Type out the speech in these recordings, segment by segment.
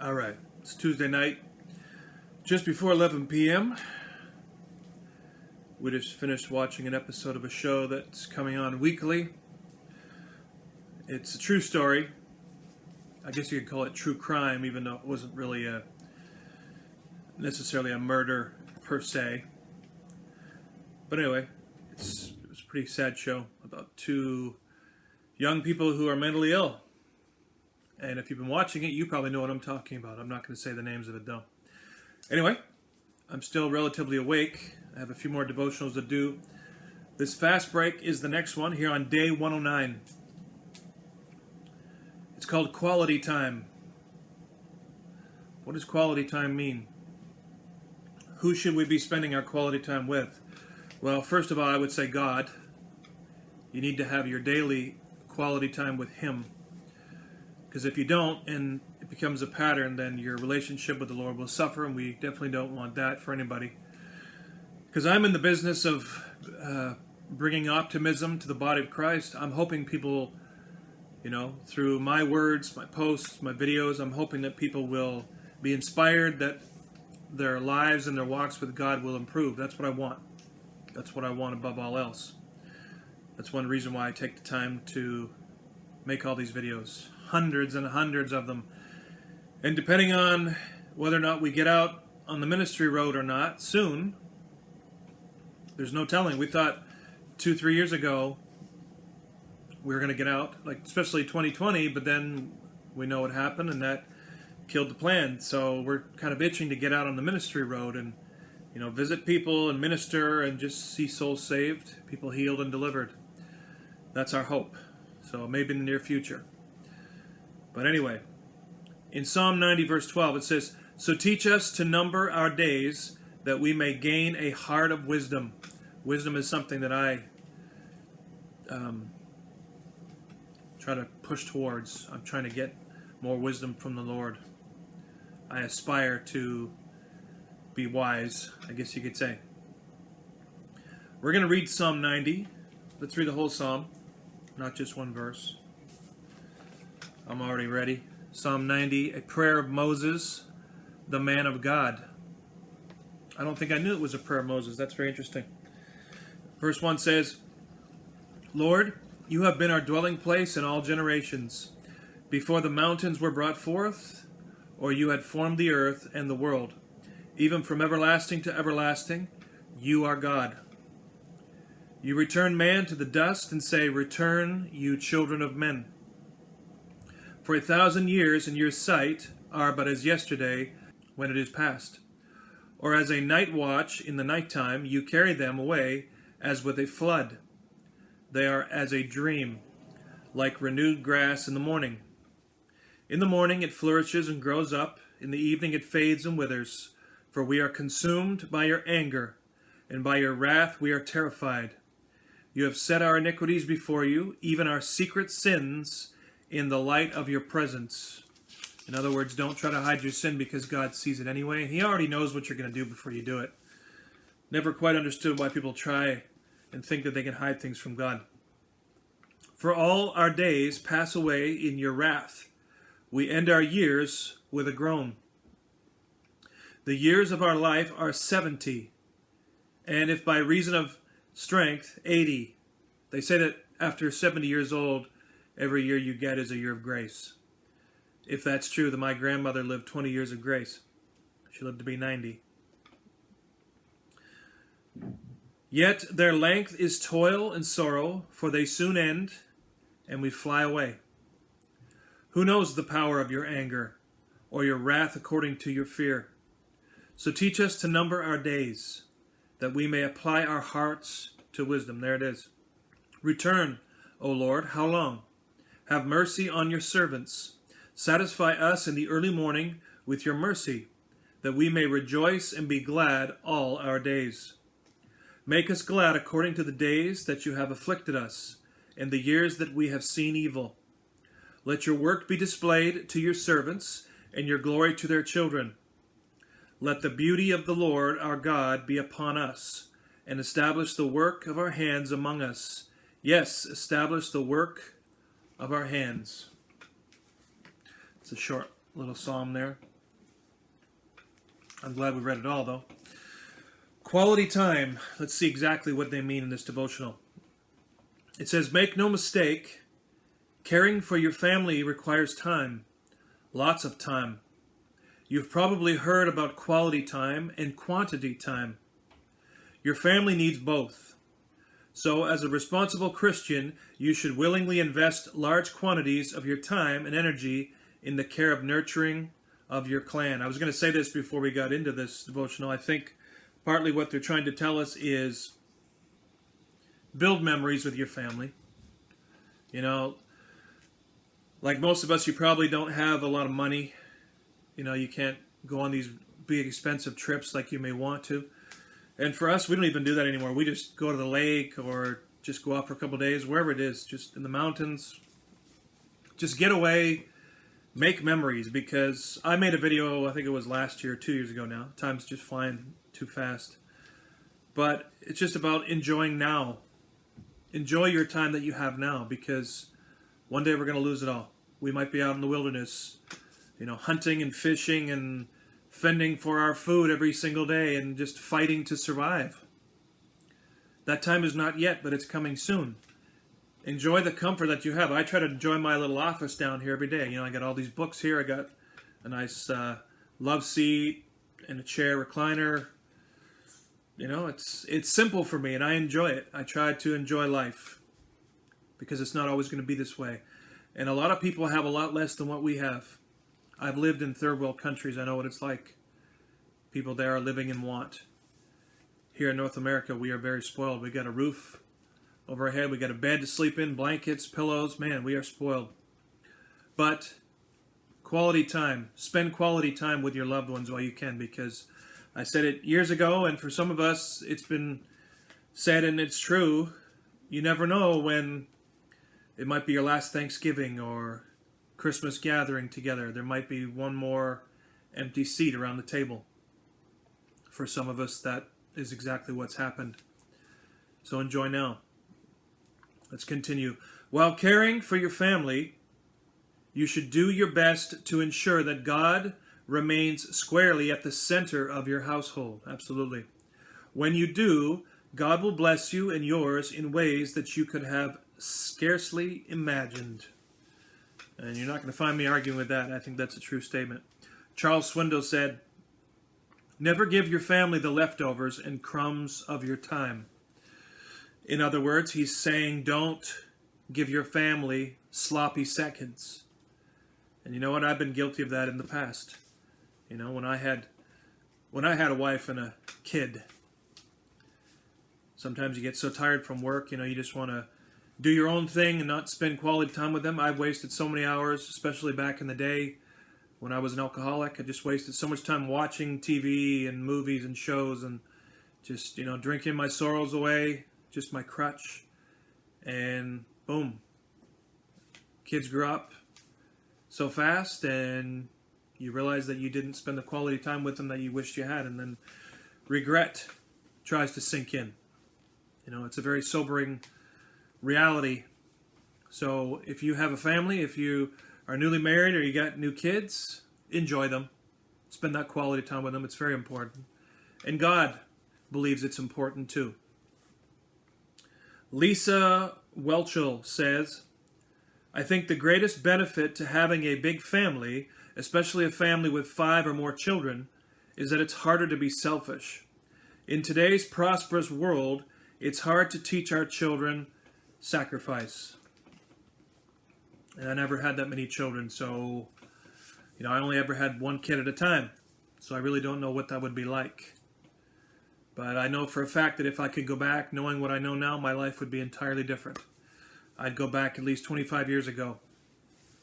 All right, it's Tuesday night, just before 11 p.m. We just finished watching an episode of a show that's coming on weekly. It's a true story. I guess you could call it true crime, even though it wasn't really necessarily a murder per se. But anyway, it was a pretty sad show about two young people who are mentally ill. And if you've been watching it, you probably know what I'm talking about. I'm not going to say the names of it, though. Anyway, I'm still relatively awake. I have a few more devotionals to do. This fast break is the next one here on day 109. It's called quality time. What does quality time mean? Who should we be spending our quality time with? Well, first of all, I would say God. You need to have your daily quality time with Him. Because if you don't, and it becomes a pattern, then your relationship with the Lord will suffer, and we definitely don't want that for anybody. Because I'm in the business of bringing optimism to the body of Christ. I'm hoping people, through my words, my posts, my videos, I'm hoping that people will be inspired, that their lives and their walks with God will improve. That's what I want. That's what I want above all else. That's one reason why I take the time to make all these videos. Hundreds and hundreds of them. And depending on whether or not we get out on the ministry road or not soon, there's no telling. We thought 2-3 years ago we were going to get out, especially 2020, but then we know what happened and that killed the plan. So we're kind of itching to get out on the ministry road and visit people and minister and just see souls saved, people healed and delivered. That's our hope. So maybe in the near future. But anyway, in Psalm 90 verse 12 it says, "So teach us to number our days that we may gain a heart of wisdom." Wisdom is something that I try to push towards. I'm trying to get more wisdom from the Lord. I aspire to be wise, I guess you could say. We're going to read Psalm 90. Let's read the whole psalm, not just one verse. I'm already ready. Psalm 90, a prayer of Moses, the man of God. I don't think I knew it was a prayer of Moses. That's very interesting. Verse 1 says, "Lord, you have been our dwelling place in all generations. Before the mountains were brought forth, or you had formed the earth and the world. Even from everlasting to everlasting, you are God. You return man to the dust and say, 'Return, you children of men.' For 1,000 years in your sight are but as yesterday when it is past. Or as a night watch in the nighttime, you carry them away as with a flood. They are as a dream, like renewed grass in the morning. In the morning it flourishes and grows up. In the evening it fades and withers. For we are consumed by your anger, and by your wrath we are terrified. You have set our iniquities before you, even our secret sins, in the light of your presence." In other words, don't try to hide your sin because God sees it anyway. He already knows what you're going to do before you do it. Never quite understood why people try and think that they can hide things from God. "For all our days pass away in your wrath. We end our years with a groan. The years of our life are 70, and if by reason of strength, 80. They say that after 70 years old, every year you get is a year of grace. If that's true, then my grandmother lived 20 years of grace. She lived to be 90. Yet their length is toil and sorrow, for they soon end, and we fly away. Who knows the power of your anger, or your wrath according to your fear? So teach us to number our days, that we may apply our hearts to wisdom." There it is. "Return, O Lord, how long? Have mercy on your servants. Satisfy us in the early morning with your mercy, that we may rejoice and be glad all our days. Make us glad according to the days that you have afflicted us, and the years that we have seen evil. Let your work be displayed to your servants, and your glory to their children. Let the beauty of the Lord our God be upon us, and establish the work of our hands among us. Yes, establish the work of our hands." It's a short little psalm there. I'm glad we read it all, though. Quality time. Let's see exactly what they mean in this devotional. It says, make no mistake, caring for your family requires time. Lots of time. You've probably heard about quality time and quantity time. Your family needs both. So, as a responsible Christian, you should willingly invest large quantities of your time and energy in the care of nurturing of your clan. I was going to say this before we got into this devotional. I think partly what they're trying to tell us is build memories with your family. You know, like most of us, you probably don't have a lot of money. You know, you can't go on these big expensive trips like you may want to. And for us, we don't even do that anymore. We just go to the lake or just go out for a couple of days, wherever it is, just in the mountains. Just get away, make memories. Because I made a video, I think it was last year, 2 years ago now. Time's just flying too fast. But it's just about enjoying now. Enjoy your time that you have now, because one day we're going to lose it all. We might be out in the wilderness, you know, hunting and fishing and fending for our food every single day and just fighting to survive. That time is not yet, but it's coming soon. Enjoy the comfort that you have. I try to enjoy my little office down here every day. You know, I got all these books here. I got a nice love seat and a chair recliner. You know, it's simple for me, and I enjoy it. I try to enjoy life because it's not always going to be this way. And a lot of people have a lot less than what we have. I've lived in third world countries. I know what it's like. People there are living in want. Here in North America, we are very spoiled. We got a roof over our head. We got a bed to sleep in, blankets, pillows. Man, we are spoiled. But quality time. Spend quality time with your loved ones while you can, because I said it years ago, and for some of us, it's been said, and it's true. You never know when it might be your last Thanksgiving or Christmas gathering together. There might be one more empty seat around the table. For some of us, that is exactly what's happened. So enjoy now. Let's continue. While caring for your family, you should do your best to ensure that God remains squarely at the center of your household. Absolutely. When you do, God will bless you and yours in ways that you could have scarcely imagined. And you're not going to find me arguing with that. I think that's a true statement. Charles Swindoll said, never give your family the leftovers and crumbs of your time. In other words, he's saying don't give your family sloppy seconds. And you know what? I've been guilty of that in the past. You know, when I had a wife and a kid, sometimes you get so tired from work, you know, you just want to do your own thing and not spend quality time with them. I've wasted so many hours, especially back in the day when I was an alcoholic. I just wasted so much time watching TV and movies and shows and just, you know, drinking my sorrows away, just my crutch. And boom, kids grew up so fast, and you realize that you didn't spend the quality time with them that you wished you had, and then regret tries to sink in. You know, it's a very sobering reality. So if you have a family, if you are newly married or you got new kids, enjoy them. Spend that quality time with them. It's very important. And God believes it's important too. Lisa Welchel says, I think the greatest benefit to having a big family, especially a family with 5 or more children, is that it's harder to be selfish. In today's prosperous world, it's hard to teach our children sacrifice. And I never had that many children, so, you know, I only ever had one kid at a time. So I really don't know what that would be like. But I know for a fact that if I could go back, knowing what I know now, my life would be entirely different. I'd go back at least 25 years ago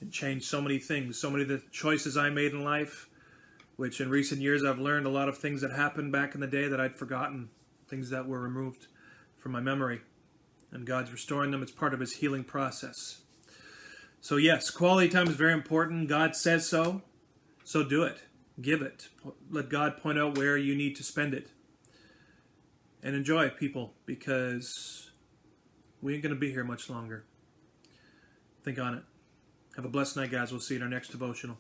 and change so many things, so many of the choices I made in life, which in recent years I've learned a lot of things that happened back in the day that I'd forgotten, things that were removed from my memory. And God's restoring them. It's part of His healing process. So yes, quality time is very important. God says so. So do it. Give it. Let God point out where you need to spend it. And enjoy, people, because we ain't going to be here much longer. Think on it. Have a blessed night, guys. We'll see you in our next devotional.